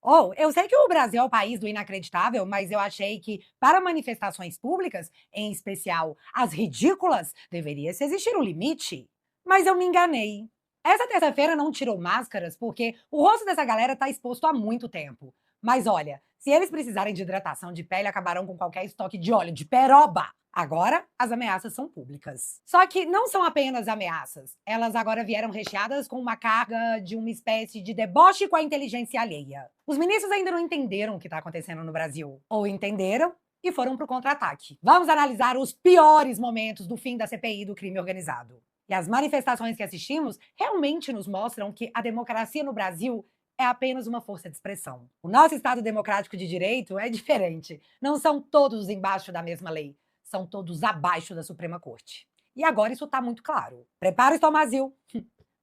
Ou, eu sei que o Brasil é o país do inacreditável, mas eu achei que, para manifestações públicas, em especial as ridículas, deveria se existir um limite. Mas eu me enganei. Essa terça-feira não tirou máscaras porque o rosto dessa galera está exposto há muito tempo. Mas olha, se eles precisarem de hidratação de pele, acabarão com qualquer estoque de óleo de peroba. Agora, as ameaças são públicas. Só que não são apenas ameaças. Elas agora vieram recheadas com uma carga de uma espécie de deboche com a inteligência alheia. Os ministros ainda não entenderam o que está acontecendo no Brasil. Ou entenderam e foram para o contra-ataque. Vamos analisar os piores momentos do fim da CPI do crime organizado. E as manifestações que assistimos realmente nos mostram que a democracia no Brasil é apenas uma força de expressão. O nosso Estado democrático de direito é diferente. Não são todos embaixo da mesma lei. São todos abaixo da Suprema Corte. E agora isso está muito claro. Prepara o estomazil.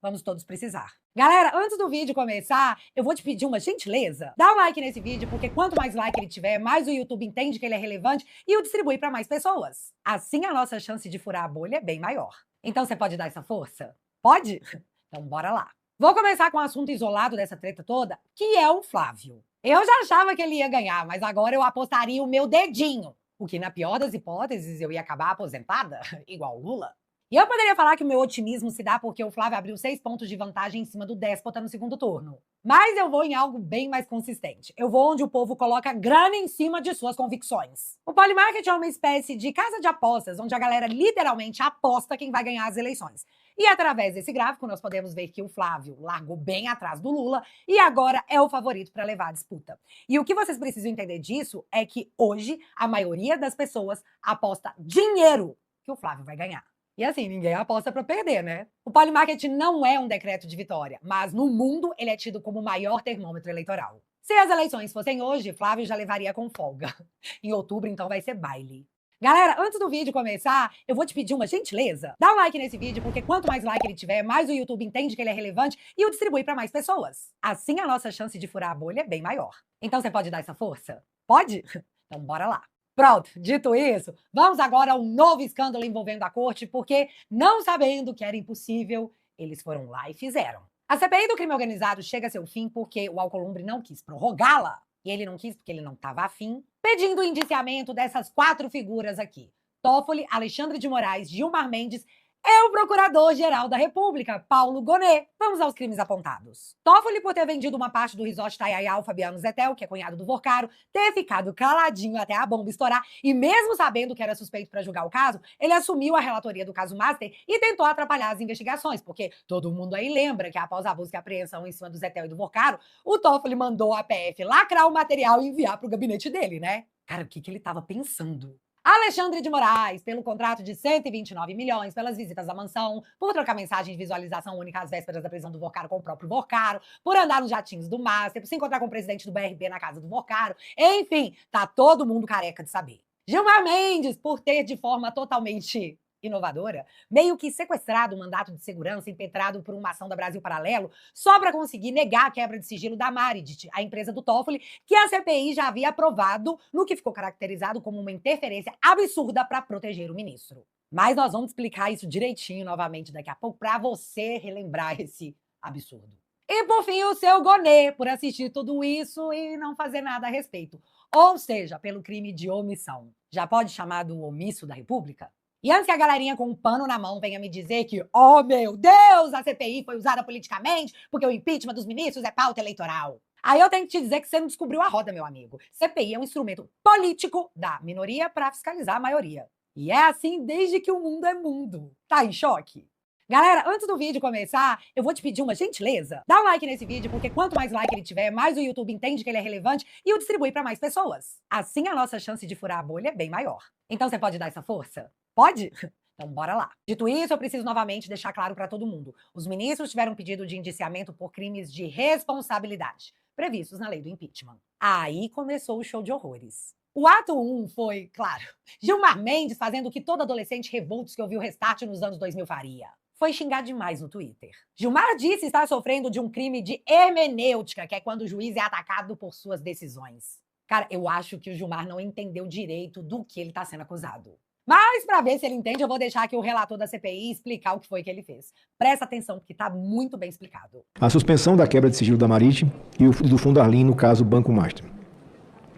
Vamos todos precisar. Galera, antes do vídeo começar, eu vou te pedir uma gentileza. Dá um like nesse vídeo, porque quanto mais like ele tiver, mais o YouTube entende que ele é relevante e o distribui para mais pessoas. Assim a nossa chance de furar a bolha é bem maior. Então você pode dar essa força? Pode? Então bora lá. Vou começar com um assunto isolado dessa treta toda, que é o Flávio. Eu já achava que ele ia ganhar, mas agora eu apostaria o meu dedinho. O que, na pior das hipóteses, eu ia acabar aposentada, igual o Lula. E eu poderia falar que o meu otimismo se dá porque o Flávio abriu 6 pontos de vantagem em cima do déspota no segundo turno. Mas eu vou em algo bem mais consistente. Eu vou onde o povo coloca grana em cima de suas convicções. O Polymarket é uma espécie de casa de apostas, onde a galera literalmente aposta quem vai ganhar as eleições. E através desse gráfico, nós podemos ver que o Flávio largou bem atrás do Lula e agora é o favorito para levar a disputa. E o que vocês precisam entender disso é que hoje a maioria das pessoas aposta dinheiro que o Flávio vai ganhar. E assim, ninguém aposta para perder, né? O Polymarket não é um decreto de vitória, mas no mundo ele é tido como o maior termômetro eleitoral. Se as eleições fossem hoje, Flávio já levaria com folga. Em outubro, então, vai ser baile. Galera, antes do vídeo começar, eu vou te pedir uma gentileza. Dá um like nesse vídeo, porque quanto mais like ele tiver, mais o YouTube entende que ele é relevante e o distribui para mais pessoas. Assim a nossa chance de furar a bolha é bem maior. Então você pode dar essa força? Pode? Então bora lá. Pronto, dito isso, vamos agora a um novo escândalo envolvendo a corte, porque, não sabendo que era impossível, eles foram lá e fizeram. A CPI do crime organizado chega a seu fim porque o Alcolumbre não quis prorrogá-la, e ele não quis porque ele não estava afim, pedindo o indiciamento dessas 4 figuras aqui: Toffoli, Alexandre de Moraes, Gilmar Mendes é o Procurador-Geral da República, Paulo Gonet. Vamos aos crimes apontados. Toffoli, por ter vendido uma parte do resort Tayaya ao Fabiano Zettel, que é cunhado do Vorcaro, ter ficado caladinho até a bomba estourar, e mesmo sabendo que era suspeito para julgar o caso, ele assumiu a relatoria do caso Master e tentou atrapalhar as investigações, porque todo mundo aí lembra que após a busca e apreensão em cima do Zettel e do Vorcaro, o Toffoli mandou a PF lacrar o material e enviar para o gabinete dele, né? Cara, o que ele estava pensando? Alexandre de Moraes, pelo contrato de 129 milhões, pelas visitas à mansão, por trocar mensagem de visualização única às vésperas da prisão do Vorcaro com o próprio Vorcaro, por andar nos jatinhos do Master, por se encontrar com o presidente do BRB na casa do Vorcaro. Enfim, tá todo mundo careca de saber. Gilmar Mendes, por ter de forma totalmente inovadora, meio que sequestrado o mandato de segurança impetrado por uma ação da Brasil Paralelo, só para conseguir negar a quebra de sigilo da Maridit, a empresa do Toffoli, que a CPI já havia aprovado no que ficou caracterizado como uma interferência absurda para proteger o ministro. Mas nós vamos explicar isso direitinho novamente daqui a pouco para você relembrar esse absurdo. E por fim, o seu Gonet, por assistir tudo isso e não fazer nada a respeito. Ou seja, pelo crime de omissão. Já pode chamar do omisso da República? E antes que a galerinha com um pano na mão venha me dizer que, oh meu Deus, a CPI foi usada politicamente porque o impeachment dos ministros é pauta eleitoral. Aí eu tenho que te dizer que você não descobriu a roda, meu amigo. CPI é um instrumento político da minoria para fiscalizar a maioria. E é assim desde que o mundo é mundo. Tá em choque? Galera, antes do vídeo começar, eu vou te pedir uma gentileza. Dá um like nesse vídeo, porque quanto mais like ele tiver, mais o YouTube entende que ele é relevante e o distribui para mais pessoas. Assim a nossa chance de furar a bolha é bem maior. Então você pode dar essa força? Pode? Então bora lá. Dito isso, eu preciso novamente deixar claro para todo mundo. Os ministros tiveram pedido de indiciamento por crimes de responsabilidade, previstos na lei do impeachment. Aí começou o show de horrores. O ato 1 foi, claro, Gilmar Mendes fazendo o que todo adolescente revoltos que ouviu Restart nos anos 2000 faria. Foi xingar demais no Twitter. Gilmar disse estar sofrendo de um crime de hermenêutica, que é quando o juiz é atacado por suas decisões. Cara, eu acho que o Gilmar não entendeu direito do que ele está sendo acusado. Mas, para ver se ele entende, eu vou deixar aqui o relator da CPI explicar o que foi que ele fez. Presta atenção, porque está muito bem explicado. A suspensão da quebra de sigilo da Marite e do Fundo Arlim no caso Banco Master.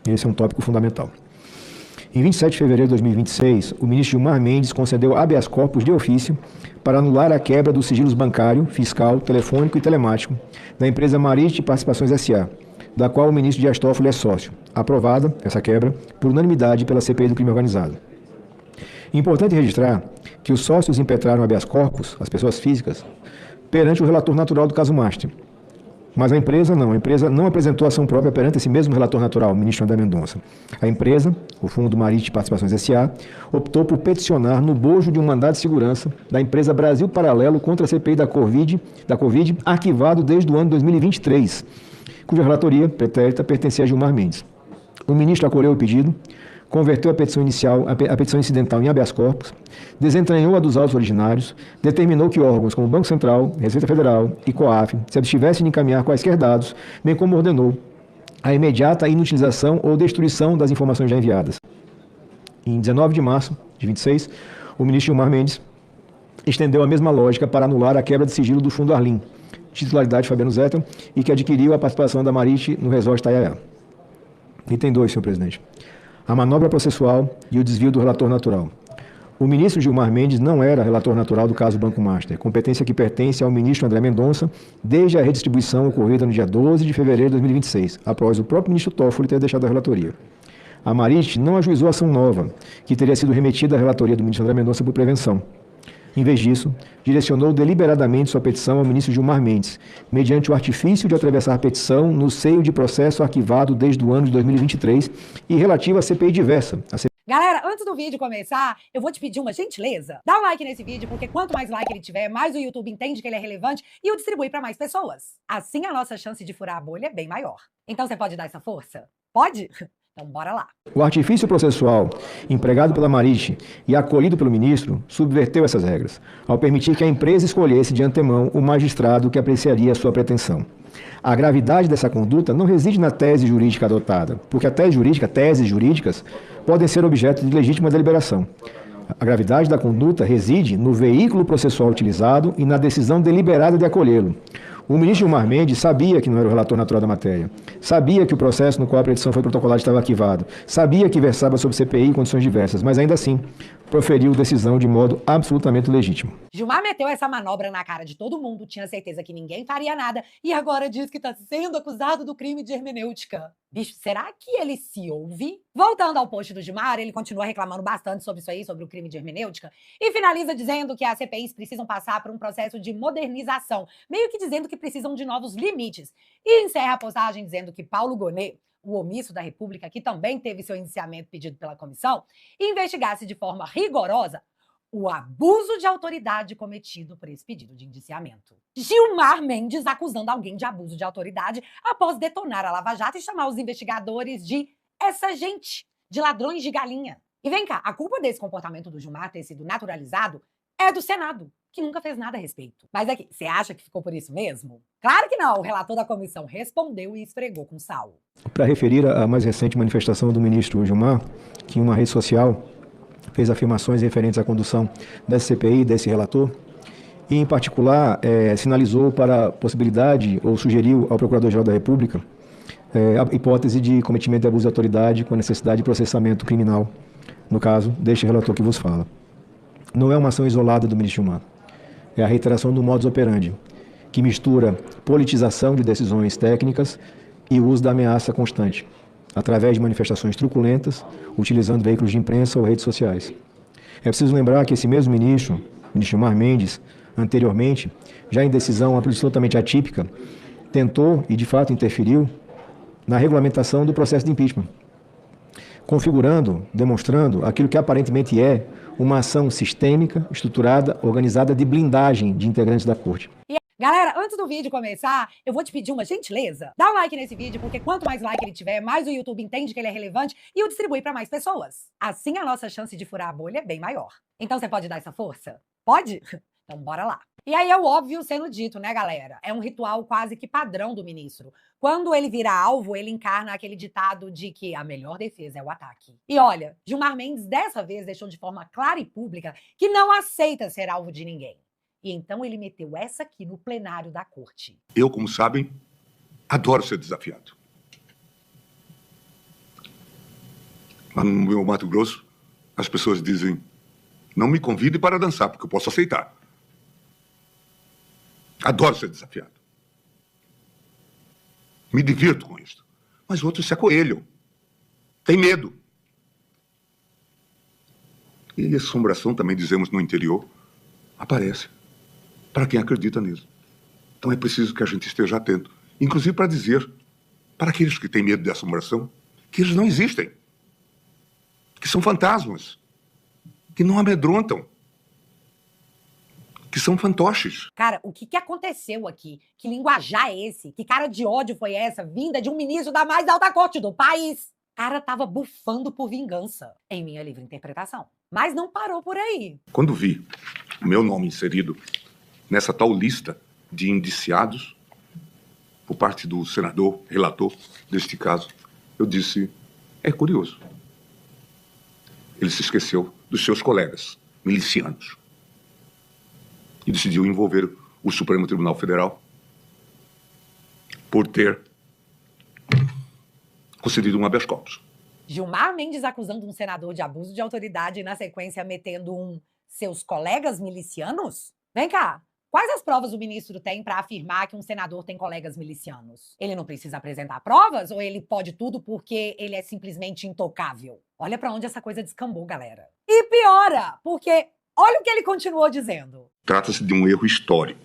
Esse é um tópico fundamental. Em 27 de fevereiro de 2026, o ministro Gilmar Mendes concedeu habeas corpus de ofício para anular a quebra dos sigilos bancário, fiscal, telefônico e telemático da empresa Marite Participações S.A., da qual o ministro Dias Toffoli é sócio. Aprovada, essa quebra, por unanimidade pela CPI do crime organizado. Importante registrar que os sócios impetraram habeas corpus, as pessoas físicas, perante o relator natural do caso Master. Mas a empresa não apresentou ação própria perante esse mesmo relator natural, o ministro André Mendonça. A empresa, o Fundo Marite Participações S.A., optou por peticionar no bojo de um mandado de segurança da empresa Brasil Paralelo contra a CPI da Covid, arquivado desde o ano 2023, cuja relatoria pretérita pertencia a Gilmar Mendes. O ministro acolheu o pedido, converteu a petição incidental em habeas corpus, desentranhou a dos autos originários, determinou que órgãos como o Banco Central, Receita Federal e COAF se abstivessem de encaminhar quaisquer dados, bem como ordenou a imediata inutilização ou destruição das informações já enviadas. Em 19 de março de 26, o ministro Gilmar Mendes estendeu a mesma lógica para anular a quebra de sigilo do Fundo Arlim, titularidade de Fabiano Zettel, e que adquiriu a participação da Marite no resort Taiaiá. Item 2, senhor presidente. A manobra processual e o desvio do relator natural. O ministro Gilmar Mendes não era relator natural do caso Banco Master, competência que pertence ao ministro André Mendonça desde a redistribuição ocorrida no dia 12 de fevereiro de 2026, após o próprio ministro Toffoli ter deixado a relatoria. A Marite não ajuizou ação nova, que teria sido remetida à relatoria do ministro André Mendonça por prevenção. Em vez disso, direcionou deliberadamente sua petição ao ministro Gilmar Mendes, mediante o artifício de atravessar a petição no seio de processo arquivado desde o ano de 2023 e relativo à CPI diversa. Galera, antes do vídeo começar, eu vou te pedir uma gentileza. Dá um like nesse vídeo, porque quanto mais like ele tiver, mais o YouTube entende que ele é relevante e o distribui para mais pessoas. Assim, a nossa chance de furar a bolha é bem maior. Então, você pode dar essa força? Pode? Então, bora lá. O artifício processual empregado pela Marite e acolhido pelo ministro subverteu essas regras, ao permitir que a empresa escolhesse de antemão o magistrado que apreciaria a sua pretensão. A gravidade dessa conduta não reside na tese jurídica adotada, porque teses jurídicas podem ser objeto de legítima deliberação. A gravidade da conduta reside no veículo processual utilizado e na decisão deliberada de acolhê-lo. O ministro Gilmar Mendes sabia que não era o relator natural da matéria, sabia que o processo no qual a petição foi protocolada estava arquivado, sabia que versava sobre CPI em condições diversas, mas ainda assim proferiu decisão de modo absolutamente legítimo. Gilmar meteu essa manobra na cara de todo mundo, tinha certeza que ninguém faria nada e agora diz que está sendo acusado do crime de hermenêutica. Bicho, será que ele se ouve? Voltando ao post do Gilmar, ele continua reclamando bastante sobre isso aí, sobre o crime de hermenêutica, e finaliza dizendo que as CPIs precisam passar por um processo de modernização, meio que dizendo que precisam de novos limites. E encerra a postagem dizendo que Paulo Gonet, o omisso da República, que também teve seu indiciamento pedido pela comissão, investigasse de forma rigorosa o abuso de autoridade cometido por esse pedido de indiciamento. Gilmar Mendes acusando alguém de abuso de autoridade após detonar a Lava Jato e chamar os investigadores de essa gente, de ladrões de galinha. E vem cá, a culpa desse comportamento do Gilmar ter sido naturalizado é do Senado, que nunca fez nada a respeito. Mas aqui, você acha que ficou por isso mesmo? Claro que não, o relator da comissão respondeu e esfregou com sal. Para referir à mais recente manifestação do ministro Gilmar, que em uma rede social fez afirmações referentes à condução dessa CPI, desse relator, e em particular sinalizou para a possibilidade ou sugeriu ao Procurador-Geral da República a hipótese de cometimento de abuso de autoridade com a necessidade de processamento criminal, no caso deste relator que vos fala. Não é uma ação isolada do ministro Gilmar, é a reiteração do modus operandi, que mistura politização de decisões técnicas e o uso da ameaça constante, através de manifestações truculentas, utilizando veículos de imprensa ou redes sociais. É preciso lembrar que esse mesmo ministro Gilmar Mendes, anteriormente, já em decisão absolutamente atípica, tentou e de fato interferiu na regulamentação do processo de impeachment, configurando, demonstrando aquilo que aparentemente é uma ação sistêmica, estruturada, organizada de blindagem de integrantes da corte. Galera, antes do vídeo começar, eu vou te pedir uma gentileza. Dá um like nesse vídeo, porque quanto mais like ele tiver, mais o YouTube entende que ele é relevante e o distribui para mais pessoas. Assim, a nossa chance de furar a bolha é bem maior. Então, você pode dar essa força? Pode? Então, bora lá. E aí é o óbvio sendo dito, né, galera? É um ritual quase que padrão do ministro. Quando ele vira alvo, ele encarna aquele ditado de que a melhor defesa é o ataque. E olha, Gilmar Mendes dessa vez deixou de forma clara e pública que não aceita ser alvo de ninguém. E então ele meteu essa aqui no plenário da corte. Eu, como sabem, adoro ser desafiado. Lá no meu Mato Grosso, as pessoas dizem: não me convide para dançar, porque eu posso aceitar. Adoro ser desafiado. Me divirto com isso. Mas outros se acoelham. Tem medo. E a assombração, também dizemos no interior, aparece para quem acredita nisso. Então é preciso que a gente esteja atento. Inclusive para dizer para aqueles que têm medo de assombração que eles não existem. Que são fantasmas. Que não amedrontam. Que são fantoches. Cara, o que aconteceu aqui? Que linguajar é esse? Que cara de ódio foi essa, vinda de um ministro da mais alta corte do país? O cara tava bufando por vingança, em minha livre interpretação. Mas não parou por aí. Quando vi o meu nome inserido nessa tal lista de indiciados por parte do senador, relator deste caso, eu disse: é curioso. Ele se esqueceu dos seus colegas milicianos e decidiu envolver o Supremo Tribunal Federal por ter concedido um habeas corpus. Gilmar Mendes acusando um senador de abuso de autoridade e, na sequência, metendo seus colegas milicianos? Vem cá, quais as provas o ministro tem para afirmar que um senador tem colegas milicianos? Ele não precisa apresentar provas ou ele pode tudo porque ele é simplesmente intocável? Olha para onde essa coisa descambou, galera. E piora, porque olha o que ele continuou dizendo. Trata-se de um erro histórico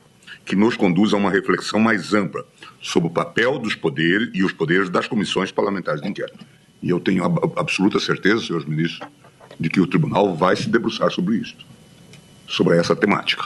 que nos conduz a uma reflexão mais ampla sobre o papel dos poderes e os poderes das comissões parlamentares de inquérito. E eu tenho absoluta certeza, senhores ministros, de que o tribunal vai se debruçar sobre isso, sobre essa temática,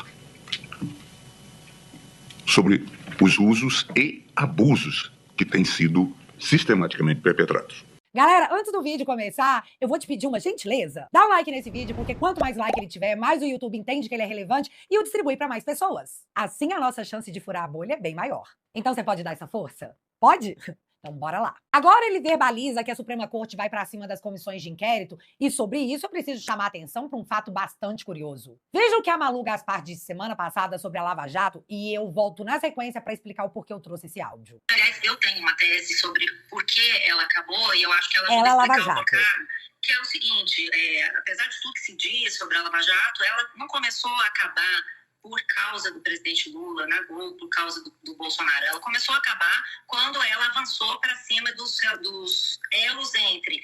sobre os usos e abusos que têm sido sistematicamente perpetrados. Galera, antes do vídeo começar, eu vou te pedir uma gentileza. Dá um like nesse vídeo, porque quanto mais like ele tiver, mais o YouTube entende que ele é relevante e o distribui para mais pessoas. Assim a nossa chance de furar a bolha é bem maior. Então você pode dar essa força? Pode? Então bora lá. Agora ele verbaliza que a Suprema Corte vai para cima das comissões de inquérito e sobre isso eu preciso chamar a atenção para um fato bastante curioso. Veja o que a Malu Gaspar disse semana passada sobre a Lava Jato e eu volto na sequência para explicar o porquê eu trouxe esse áudio. Aliás, eu tenho uma tese sobre por que ela acabou e eu acho que ela é vai Lava explicar Jato. Um bocado, que é o seguinte, apesar de tudo que se diz sobre a Lava Jato, ela não começou a acabar por causa do presidente Lula, né, ou por causa do Bolsonaro. Ela começou a acabar quando ela avançou para cima dos elos entre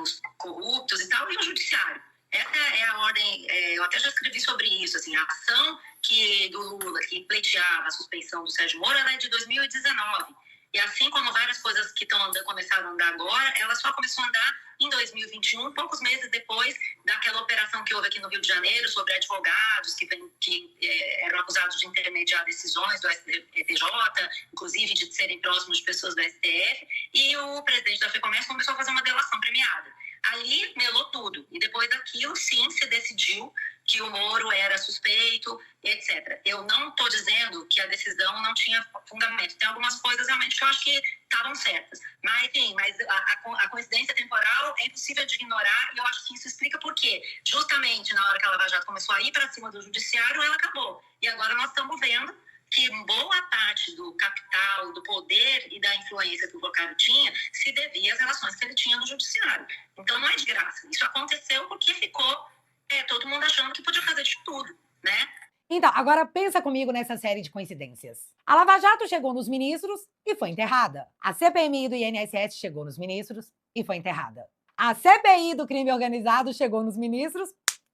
os corruptos e tal e o judiciário. Essa é a ordem, eu até já escrevi sobre isso, assim, a ação do Lula, que pleiteava a suspeição do Sérgio Moro, ela é de 2019. E assim como várias coisas que começaram a andar agora, ela só começou a andar em 2021, poucos meses depois daquela operação que houve aqui no Rio de Janeiro sobre advogados que eram acusados de intermediar decisões do STJ, inclusive de serem próximos de pessoas do STF, e o presidente da FEComércio começou a fazer uma delação premiada. Ali melou tudo, e depois daquilo, sim, se decidiu que o Moro era suspeito, etc. Eu não estou dizendo que a decisão não tinha fundamento. Tem algumas coisas realmente que eu acho que estavam certas. Mas, enfim, a coincidência temporal é impossível de ignorar e eu acho que isso explica por quê. Justamente na hora que a Lava Jato começou a ir para cima do judiciário, ela acabou. E agora nós estamos vendo que boa parte do capital, do poder e da influência que o Bolsonaro tinha se devia às relações que ele tinha no judiciário. Então não é de graça. Isso aconteceu porque ficou todo mundo achando que podia fazer de tudo, né? Então, agora pensa comigo nessa série de coincidências. A Lava Jato chegou nos ministros e foi enterrada. A CPMI do INSS chegou nos ministros e foi enterrada. A CPI do crime organizado chegou nos ministros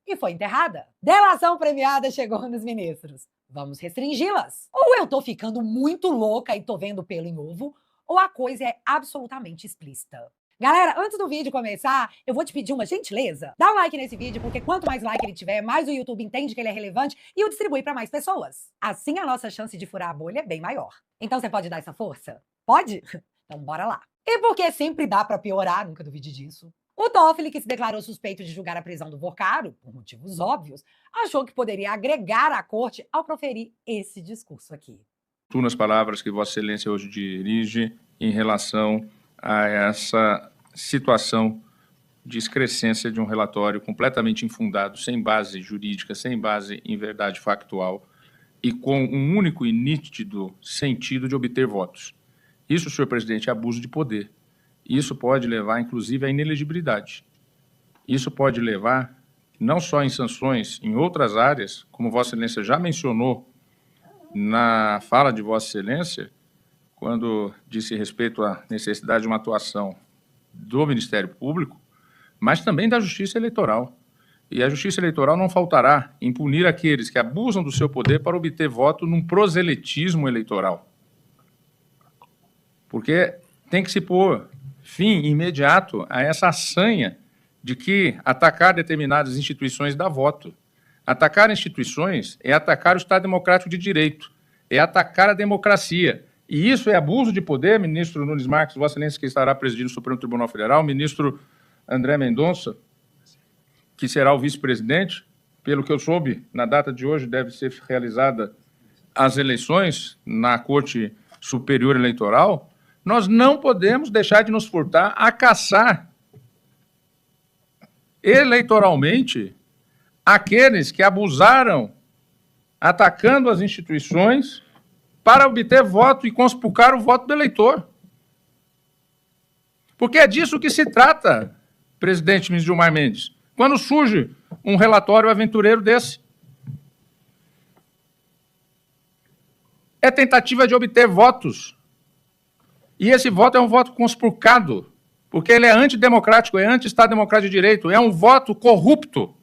e foi enterrada. Delação premiada chegou nos ministros. Vamos restringi-las. Ou eu tô ficando muito louca e tô vendo pelo em ovo, ou a coisa é absolutamente explícita. Galera, antes do vídeo começar, eu vou te pedir uma gentileza. Dá um like nesse vídeo, porque quanto mais like ele tiver, mais o YouTube entende que ele é relevante e o distribui para mais pessoas. Assim a nossa chance de furar a bolha é bem maior. Então você pode dar essa força? Pode? Então bora lá. E porque sempre dá para piorar, nunca duvide disso. O Toffoli, que se declarou suspeito de julgar a prisão do Vorcaro, por motivos óbvios, achou que poderia agregar à corte ao proferir esse discurso aqui. Nas palavras que Vossa Excelência hoje dirige em relação a essa situação de excrescência de um relatório completamente infundado, sem base jurídica, sem base em verdade factual e com um único e nítido sentido de obter votos. Isso, senhor presidente, é abuso de poder. Isso pode levar, inclusive, à inelegibilidade. Isso pode levar, não só em sanções, em outras áreas, como Vossa Excelência já mencionou na fala de Vossa Excelência, quando disse respeito à necessidade de uma atuação do Ministério Público, mas também da Justiça Eleitoral. E a Justiça Eleitoral não faltará em punir aqueles que abusam do seu poder para obter voto num proselitismo eleitoral. Porque tem que se pôr fim imediato a essa assanha de que atacar determinadas instituições dá voto. Atacar instituições é atacar o Estado Democrático de Direito, é atacar a democracia. E isso é abuso de poder, ministro Nunes Marques, Vossa Excelência, que estará presidindo o Supremo Tribunal Federal, ministro André Mendonça, que será o vice-presidente. Pelo que eu soube, na data de hoje deve ser realizada as eleições na Corte Superior Eleitoral. Nós não podemos deixar de nos furtar a caçar eleitoralmente aqueles que abusaram, atacando as instituições para obter voto e conspurcar o voto do eleitor. Porque é disso que se trata, presidente ministro Gilmar Mendes, quando surge um relatório aventureiro desse. É tentativa de obter votos. E esse voto é um voto conspurcado, porque ele é antidemocrático, é anti-Estado Democrático de Direito, é um voto corrupto.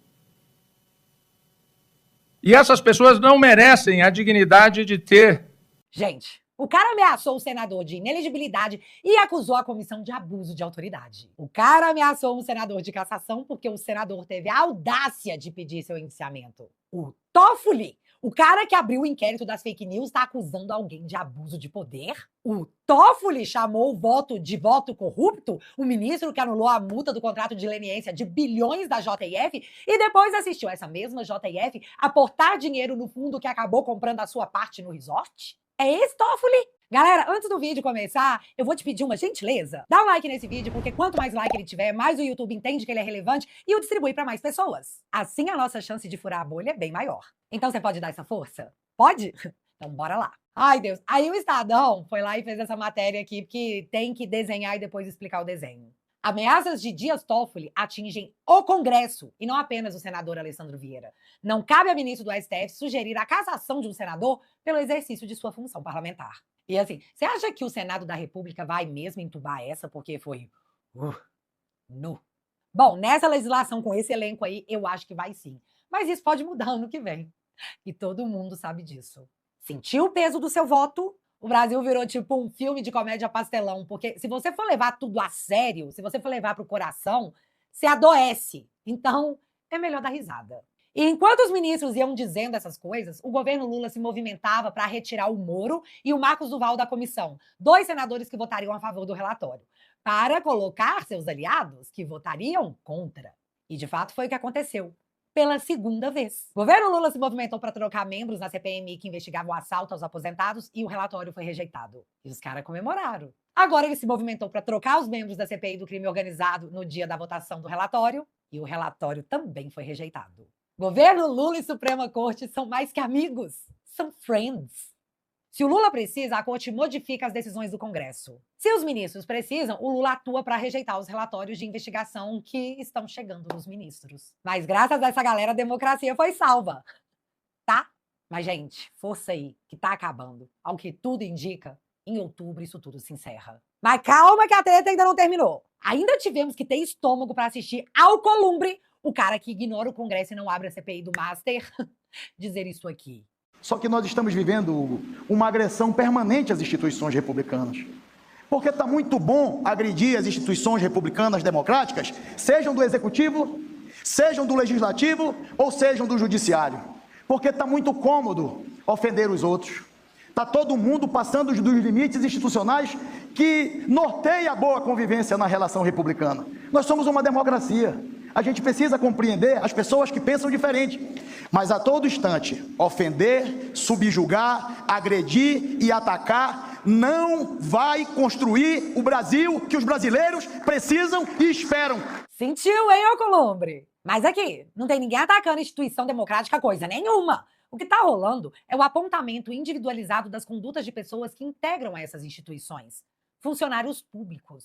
E essas pessoas não merecem a dignidade de ter. Gente, o cara ameaçou o senador de inelegibilidade e acusou a comissão de abuso de autoridade. O cara ameaçou um senador de cassação porque o senador teve a audácia de pedir seu indiciamento. O Toffoli, o cara que abriu o inquérito das fake news, está acusando alguém de abuso de poder? O Toffoli chamou o voto de voto corrupto? O ministro que anulou a multa do contrato de leniência de bilhões da JF e depois assistiu essa mesma JF aportar dinheiro no fundo que acabou comprando a sua parte no resort? É esse Toffoli? Galera, antes do vídeo começar, eu vou te pedir uma gentileza. Dá um like nesse vídeo, porque quanto mais like ele tiver, mais o YouTube entende que ele é relevante e o distribui para mais pessoas. Assim a nossa chance de furar a bolha é bem maior. Então você pode dar essa força? Pode? Então bora lá. Ai, Deus. Aí o Estadão foi lá e fez essa matéria aqui, porque tem que desenhar e depois explicar o desenho. Ameaças de Dias Toffoli atingem o Congresso e não apenas o senador Alessandro Vieira. Não cabe a ministro do STF sugerir a cassação de um senador pelo exercício de sua função parlamentar. E assim, você acha que o Senado da República vai mesmo entubar essa porque foi nu? Bom, nessa legislação com esse elenco aí, eu acho que vai sim. Mas isso pode mudar ano que vem. E todo mundo sabe disso. Sentiu o peso do seu voto? O Brasil virou tipo um filme de comédia pastelão, porque se você for levar tudo a sério, se você for levar pro coração, você adoece. Então, é melhor dar risada. E enquanto os ministros iam dizendo essas coisas, o governo Lula se movimentava para retirar o Moro e o Marcos Duval da comissão, 2 senadores que votariam a favor do relatório, para colocar seus aliados que votariam contra. E de fato foi o que aconteceu. Pela segunda vez. O governo Lula se movimentou para trocar membros na CPMI que investigava o assalto aos aposentados e o relatório foi rejeitado. E os caras comemoraram. Agora ele se movimentou para trocar os membros da CPI do crime organizado no dia da votação do relatório e o relatório também foi rejeitado. Governo Lula e Suprema Corte são mais que amigos, são friends. Se o Lula precisa, a Corte modifica as decisões do Congresso. Se os ministros precisam, o Lula atua para rejeitar os relatórios de investigação que estão chegando dos ministros. Mas graças a essa galera, a democracia foi salva. Tá? Mas, gente, força aí, que tá acabando. Ao que tudo indica, em outubro isso tudo se encerra. Mas calma que a treta ainda não terminou. Ainda tivemos que ter estômago para assistir Alcolumbre, o cara que ignora o Congresso e não abre a CPI do Master, dizer isso aqui. Só que nós estamos vivendo, Hugo, uma agressão permanente às instituições republicanas. Porque está muito bom agredir as instituições republicanas democráticas, sejam do Executivo, sejam do Legislativo ou sejam do Judiciário. Porque está muito cômodo ofender os outros. Está todo mundo passando dos limites institucionais que norteia a boa convivência na relação republicana. Nós somos uma democracia. A gente precisa compreender as pessoas que pensam diferente. Mas a todo instante, ofender, subjugar, agredir e atacar não vai construir o Brasil que os brasileiros precisam e esperam. Sentiu, hein, Alcolumbre? Mas aqui, não tem ninguém atacando a instituição democrática coisa nenhuma. O que está rolando é o apontamento individualizado das condutas de pessoas que integram essas instituições. Funcionários públicos.